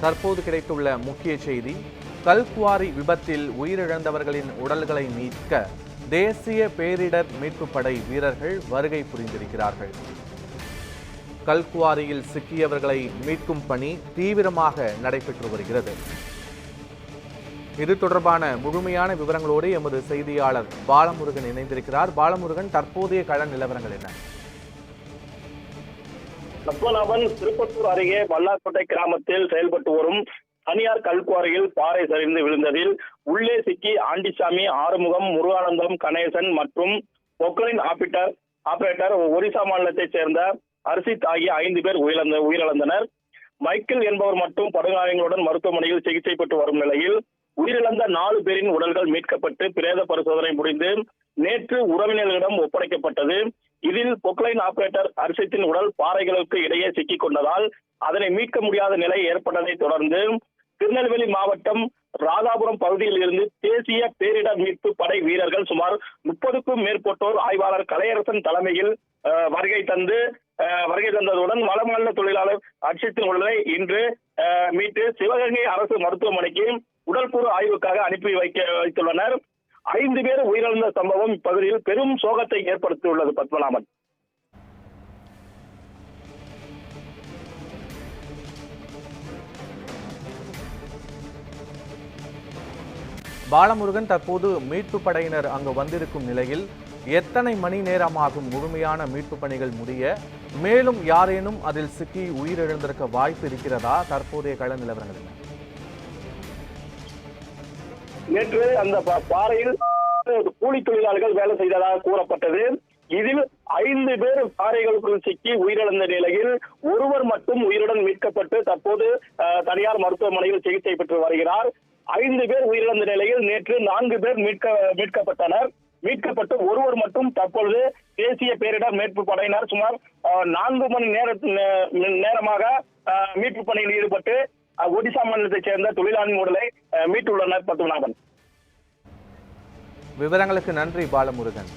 தற்போது கிடைத்துள்ள முக்கிய செய்தி, கல்குவாரி விபத்தில் உயிரிழந்தவர்களின் உடல்களை மீட்க தேசிய பேரிடர் மீட்புப் படை வீரர்கள் வருகை புரிந்திருக்கிறார்கள். கல்குவாரியில் சிக்கியவர்களை மீட்கும் பணி தீவிரமாக நடைபெற்று வருகிறது. இது தொடர்பான முழுமையான விவரங்களோடு எமது செய்தியாளர் பாலமுருகன் இணைந்திருக்கிறார். பாலமுருகன், தற்போதைய கள நிலவரங்கள் என்ன? பத்மநாபன் திருப்பத்தூர் அருகே வல்லார்கோட்டை கிராமத்தில் செயல்பட்டு வரும் தனியார் கல்குவாரியில் பாறை சரிந்து விழுந்ததில் உள்ளே சிக்கி ஆண்டிசாமி, ஆறுமுகம், முருகானந்தம், கணேசன் மற்றும் பொக்லைன் ஆபரேட்டர் ஒரிசா மாநிலத்தைச் சேர்ந்த அர்சித் ஆகிய 5 பேர் உயிரிழந்தனர். மைக்கேல் என்பவர் மட்டும் படுகாயங்களுடன் மருத்துவமனையில் சிகிச்சை பெற்று வரும் நிலையில் உயிரிழந்த 4 பேரின் உடல்கள் மீட்கப்பட்டு பிரேத பரிசோதனை முடிந்து நேற்று உறவினர்களிடம் ஒப்படைக்கப்பட்டது. இதில் பொக்லைன் ஆபரேட்டர் அர்சித்தின் உடல் பாறைகளுக்கு இடையே சிக்கிக் கொண்டதால் அதனை மீட்க முடியாத நிலை ஏற்பட்டதை தொடர்ந்து திருநெல்வேலி மாவட்டம் ராதாபுரம் பகுதியில் இருந்து தேசிய பேரிடர் மீட்பு படை வீரர்கள் சுமார் 30க்கும் மேற்பட்டோர் ஆய்வாளர் கலையரசன் தலைமையில் வருகை தந்ததுடன் வடமாநில தொழிலாளர் அர்சித்தின் உடலை இன்று மீட்டு சிவகங்கை அரசு மருத்துவமனைக்கு உடல்கூறு ஆய்வுக்காக அனுப்பி வைத்துள்ளனர். 5 பேர் உயிரிழந்த சம்பவம் இப்பகுதியில் பெரும் சோகத்தை ஏற்படுத்தியுள்ளது. பத்மநாபன், பாலமுருகன், தற்போது மீட்பு படையினர் அங்கு வந்திருக்கும் நிலையில் எத்தனை மணி நேரமாகும் முழுமையான மீட்பு பணிகள் முடிய? மேலும் யாரேனும் அதில் சிக்கி உயிரிழந்திருக்க வாய்ப்பு இருக்கிறதா? தற்போதைய கள நிலவரங்கள் என்ன? நேற்று அந்த பாறையில் கூலி தொழிலாளர்கள் வேலை செய்ததாக கூறப்பட்டது. இதில் 5 பேர் பாறைகளுக்குள் சிக்கி உயிரிழந்த நிலையில் ஒருவர் மட்டும் உயிருடன் மீட்கப்பட்டு தற்போது தனியார் மருத்துவமனையில் சிகிச்சை பெற்று வருகிறார். 5 பேர் உயிரிழந்த நிலையில் நேற்று 4 பேர் மீட்கப்பட்டனர். மீட்கப்பட்டு ஒருவர் மட்டும் தற்பொழுது தேசிய பேரிடர் மீட்பு படையினர் சுமார் 4 மணி நேரமாக மீட்பு பணியில் ஈடுபட்டு ஒடிசா மாநிலத்தைச் சேர்ந்த தொழிலாளியின் உடலை மீட்டுள்ளனர். பத்மநாபன், விவரங்களுக்கு நன்றி பாலமுருகன்.